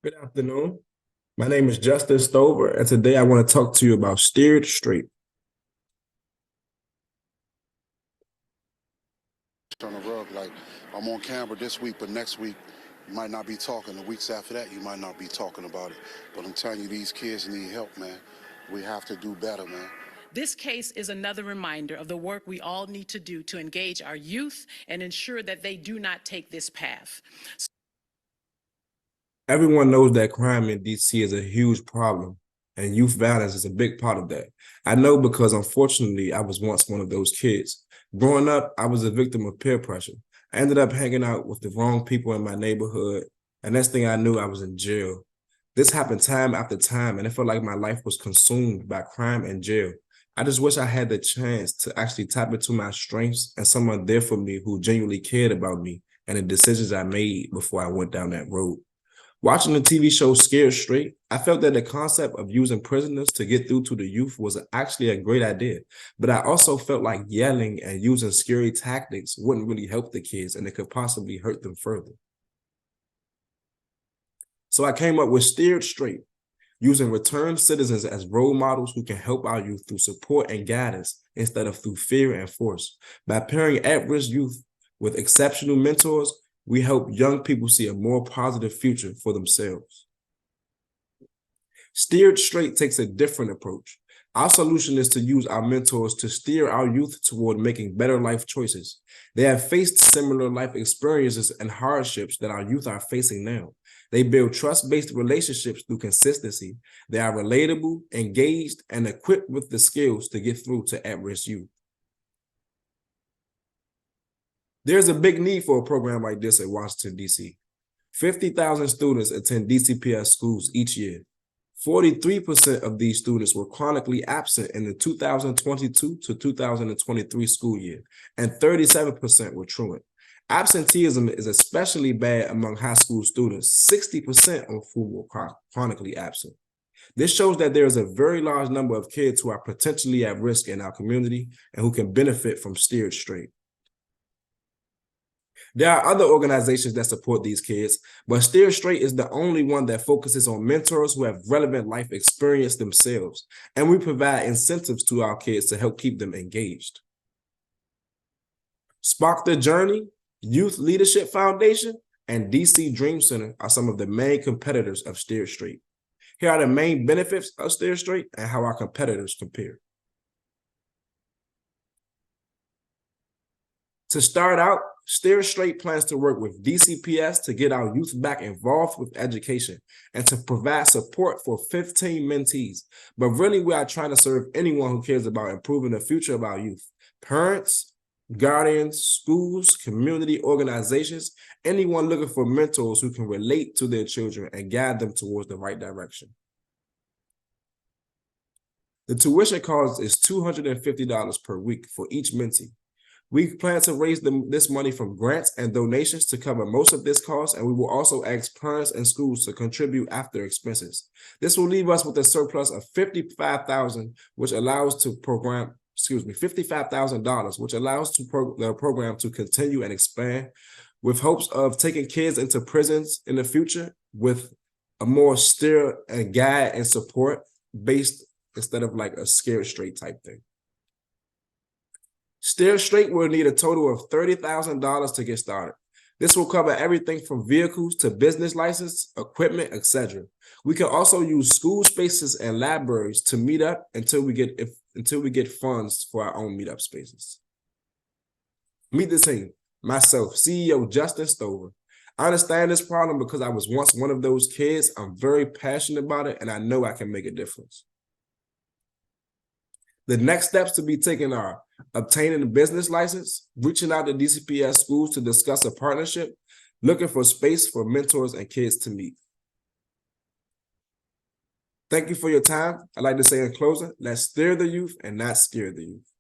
Good afternoon. My name is Justin Stover, and today I want to talk to you about Steered Straight. On the rug, like I'm on camera this week, but next week you might not be talking. The weeks after that, you might not be talking about it. But I'm telling you, these kids need help, man. We have to do better, man. This case is another reminder of the work we all need to do to engage our youth and ensure that they do not take this path. Everyone knows that crime in DC is a huge problem, and youth violence is a big part of that. I know because unfortunately, I was once one of those kids. Growing up, I was a victim of peer pressure. I ended up hanging out with the wrong people in my neighborhood, and next thing I knew, I was in jail. This happened time after time, and it felt like my life was consumed by crime and jail. I just wish I had the chance to actually tap into my strengths and someone there for me who genuinely cared about me and the decisions I made before I went down that road. Watching the TV show Scared Straight, I felt that the concept of using prisoners to get through to the youth was actually a great idea. But I also felt like yelling and using scary tactics wouldn't really help the kids and it could possibly hurt them further. So I came up with Steered Straight, using returned citizens as role models who can help our youth through support and guidance instead of through fear and force. By pairing at-risk youth with exceptional mentors, we help young people see a more positive future for themselves. Steered Straight takes a different approach. Our solution is to use our mentors to steer our youth toward making better life choices. They have faced similar life experiences and hardships that our youth are facing now. They build trust-based relationships through consistency. They are relatable, engaged, and equipped with the skills to get through to at-risk youth. There's a big need for a program like this at Washington, D.C. 50,000 students attend DCPS schools each year. 43% of these students were chronically absent in the 2022 to 2023 school year, and 37% were truant. Absenteeism is especially bad among high school students, 60% of whom were chronically absent. This shows that there is a very large number of kids who are potentially at risk in our community and who can benefit from Steered Straight. There are other organizations that support these kids, but Steer Straight is the only one that focuses on mentors who have relevant life experience themselves, and we provide incentives to our kids to help keep them engaged. Spark the Journey, Youth Leadership Foundation, and DC Dream Center are some of the main competitors of Steer Straight. Here are the main benefits of Steer Straight and how our competitors compare. To start out, Steer Straight plans to work with DCPS to get our youth back involved with education and to provide support for 15 mentees. But really, we are trying to serve anyone who cares about improving the future of our youth. Parents, guardians, schools, community organizations, anyone looking for mentors who can relate to their children and guide them towards the right direction. The tuition cost is $250 per week for each mentee. We plan to raise this money from grants and donations to cover most of this cost, and we will also ask parents and schools to contribute after expenses. This will leave us with a surplus of $55,000, which allows to program, $55,000, which allows the program to continue and expand with hopes of taking kids into prisons in the future with a more steer and guide and support based instead of like a Scared Straight type thing. Steer Straight will need a total of $30,000 to get started. This will cover everything from vehicles to business license, equipment, etc. We can also use school spaces and libraries to meet up until we get funds for our own meetup spaces. Meet the team. Myself, CEO Justin Stover. I understand this problem because I was once one of those kids. I'm very passionate about it, and I know I can make a difference. The next steps to be taken are obtaining a business license, reaching out to DCPS schools to discuss a partnership, looking for space for mentors and kids to meet. Thank you for your time. I'd like to say in closing, let's steer the youth and not scare the youth.